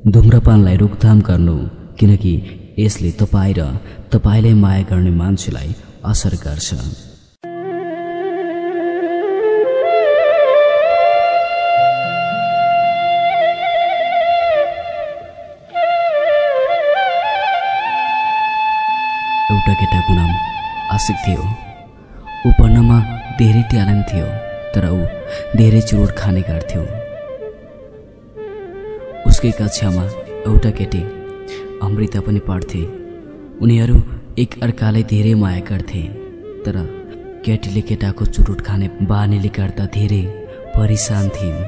धुम्रपानलाई रोकथाम गर्नु, किनकि यसले तपाईँ र तपाईलाई माया गर्ने मान्छेलाई असर गर्छ। एउटा केटाको नाम आशिक थियो। ऊ पढ्नमा धेरै ट्यालेन्ट थियो, तर ऊ धेरै चुरोट खाने गर्थ्यो। उसकै कक्षामा एउटा केटी अमृता पनि पढ्थे। उनीहरू एक अर्कालाई धेरै माया गर्थे, तर केटीले केटाको चुरोट खाने बानीले गर्दा धेरै परेशान थिइन्।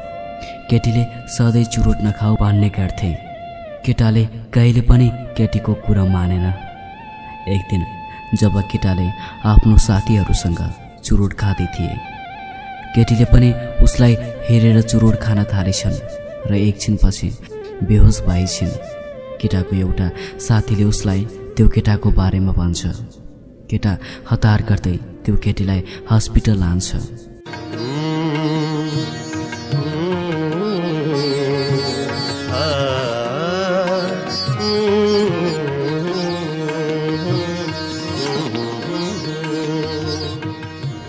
केटीले सधैँ चुरोट नखाऊ भन्ने गर्थे। केटाले कहिले पनि केटीको कुरा मानेन। एक दिन जब केटाले आफ्नो साथीहरूसँग चुरोट खाँदै थिए, केटीले पनि उसलाई हेरेर चुरोट खान थालेछन् र एकछिनपछि बेहोस भएछिन्। केटाको एउटा साथीले उसलाई त्यो केटाको बारेमा भन्छ। केटा हतार गर्दै त्यो केटीलाई हस्पिटल लान्छ।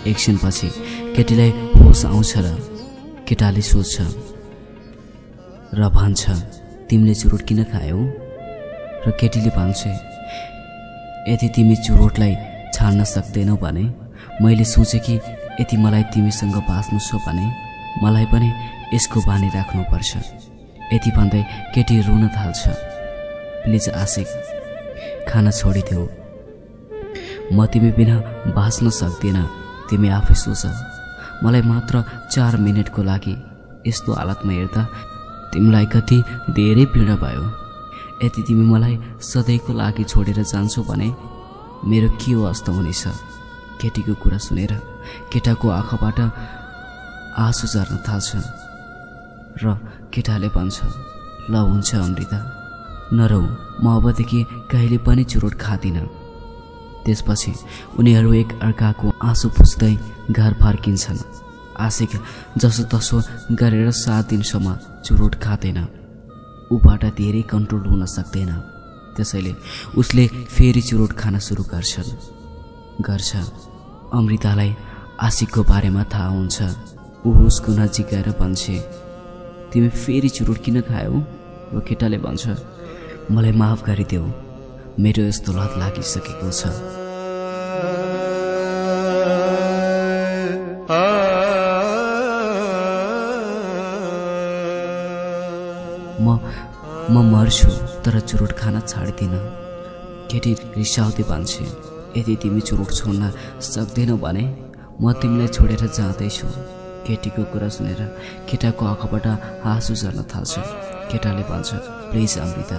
एकछिनपछि केटीलाई होस आउँछ र केटाले सोध्छ र भन्छ, तिमीले चुरोट किन खायौ? र केटीले भन्छ, यदि तिमी चुरोटलाई छाड्न सक्दैनौ भने मैले सोचेँ कि यदि मलाई तिमीसँग बाँच्नु छ भने मलाई पनि यसको बानी राख्नुपर्छ। यति भन्दै केटी रुन थाल्छ। प्लिज आशिक, खाना छोडिदेऊ। म तिमी बिना बाँच्न सक्दिनँ। तिमी आफै सोच, मलाई मात्र 4 मिनेटको लागि यस्तो हालतमा हेर्दा तिमीलाई कति धेरै पीडा भयो। यदि तिमी मलाई सधैँको लागि छोडेर जान्छौ भने मेरो के अवस्था हुनेछ? केटीको कुरा सुनेर केटाको आँखाबाट आँसु झर्न थाल्छ र केटाले भन्छ, ल हुन्छ अमृता, नरौ, म अबदेखि कहिले पनि चुरोट खाँदिनँ। त्यसपछि उनीहरू एक अर्काको आँसु पुस्दै घर फर्किन्छन्। आशिक जसो तसो गरेर 7 दिनसम्म चुरोट खाँदैन। ऊबाट धेरै कन्ट्रोल हुन सक्दैन। त्यसैले उसले फेरि चुरोट खान सुरु गर्छ। अमृतालाई आशिकको बारेमा थाहा हुन्छ। ऊ उसको नजिक गएर भन्छ, तिमी फेरि चुरोट किन खायौ? र केटाले भन्छ, मलाई माफ गरिदेऊ, मेरो यस्तो लत लागिसकेको छ। म मर्छु तर चुरोट खान छाड्दिनँ। केटी रिसाउँदै भन्छ, यदि तिमी चुरोट छोड्न सक्दैनौ भने म तिमीलाई छोडेर जाँदैछु। केटीको कुरा सुनेर केटाको आँखाबाट आँसु झर्न थाल्छ। केटाले भन्छ, प्लिज अमृता,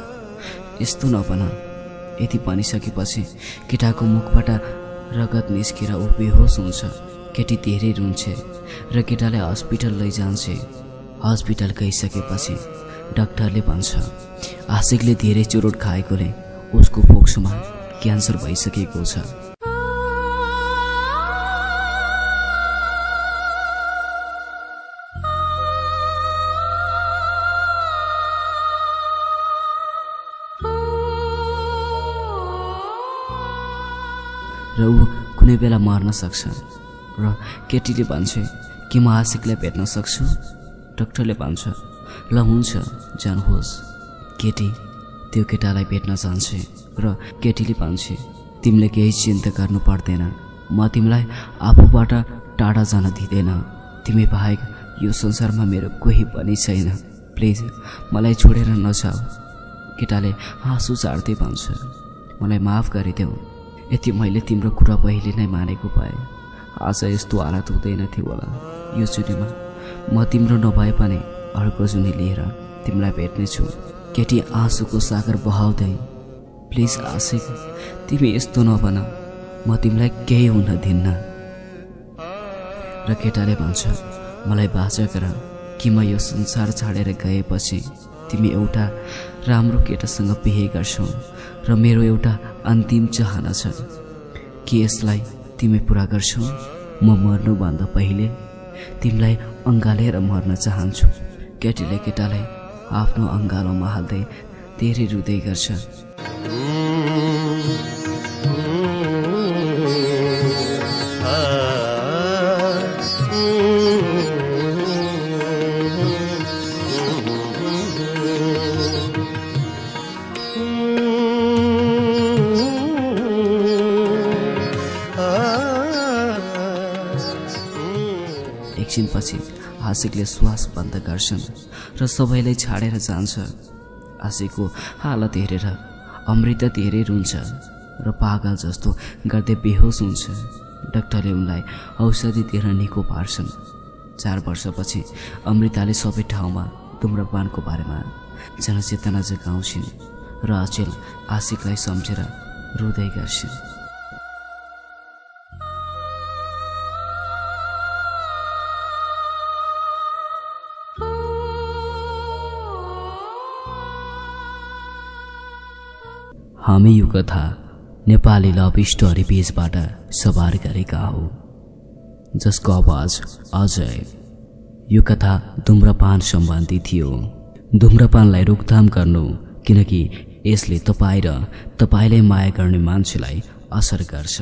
यस्तो नभन। यति भनिसकेपछि केटाको मुखबाट रगत निस्केर ऊ बेहोस हुन्छ। केटी धेरै रुन्छ र केटाले हस्पिटल लैजान्छ। हस्पिटल गइसकेपछि डाक्टरले भन्छ, आशिकले धेरै चुरोट खाएकोले उसको फोक्सोमा क्यान्सर भइसकेको छ। र ऊ कुनै बेला मर्न सक्छ। र केटीले भन्छ, कि म आशिकलाई भेट्न सक्छु? डाक्टरले भन्छ, ल हुन्छ, जानुहोस्। केटी त्यो केटालाई भेट्न जान्छ र केटीले भन्छ, तिमीले केही चिन्ता गर्नु पर्दैन, म तिमीलाई आफूबाट टाढा जान दिँदैन। तिमी बाहेक यो संसारमा मेरो कोही पनि छैन। प्लिज मलाई छोडेर नजाऊ। केटाले आँसु झार्दै भन्छ, मलाई माफ गरिदेऊ। यति मैले तिम्रो कुरा पहिले नै मानेको भए आज यस्तो हालत हुँदैन थियो होला। यो चुनीमा म तिम्रो नभए पनि अर्को जुनी लिएर तिमीलाई भेट्नेछु। केटी आँसुको सागर बहाउँदै, प्लिज आशिक, तिमी यस्तो नभन, म तिमीलाई केही हुन दिन्न। र केटाले भन्छ, मलाई बाचा गर कि म यो संसार छाडेर गएपछि तिमी एउटा राम्रो केटासँग बिहे गर्छौ र मेरो एउटा अन्तिम चाहना छ कि यसलाई तिमी पूरा गर्छौ। म मर्नुभन्दा पहिले तिमीलाई अँगालेर मर्न चाहन्छु। केटीले केटालाई आफ्नो अङ्गालोमा हाल्दै धेरै रुँदै गर्छ। एकछिनपछि आशिकले श्वास बन्द गर्छन् र सबैलाई छाडेर जान्छ। आशिकको हालत हेरेर अमृता धेरै रुन्छ र पागल जस्तो गर्दै बेहोस हुन्छ। डाक्टरले उनलाई औषधि दिएर निको पार्छन्। 4 वर्षपछि अमृताले सबै ठाउँमा धुम्रपानको बारेमा जनचेतना जगाउँछिन् र अचेल आशिकलाई सम्झेर रुँदै गर्छिन्। हामी यो कथा नेपाली लभ स्टोरी पेजबाट सवार गरेका हौ, जसको आवाज अजय। यो कथा धुम्रपान सम्बन्धी थियो। धुम्रपानलाई रोकथाम गर्नु, किनकि यसले तपाईँ र तपाईलाई माया गर्ने मान्छेलाई असर गर्छ।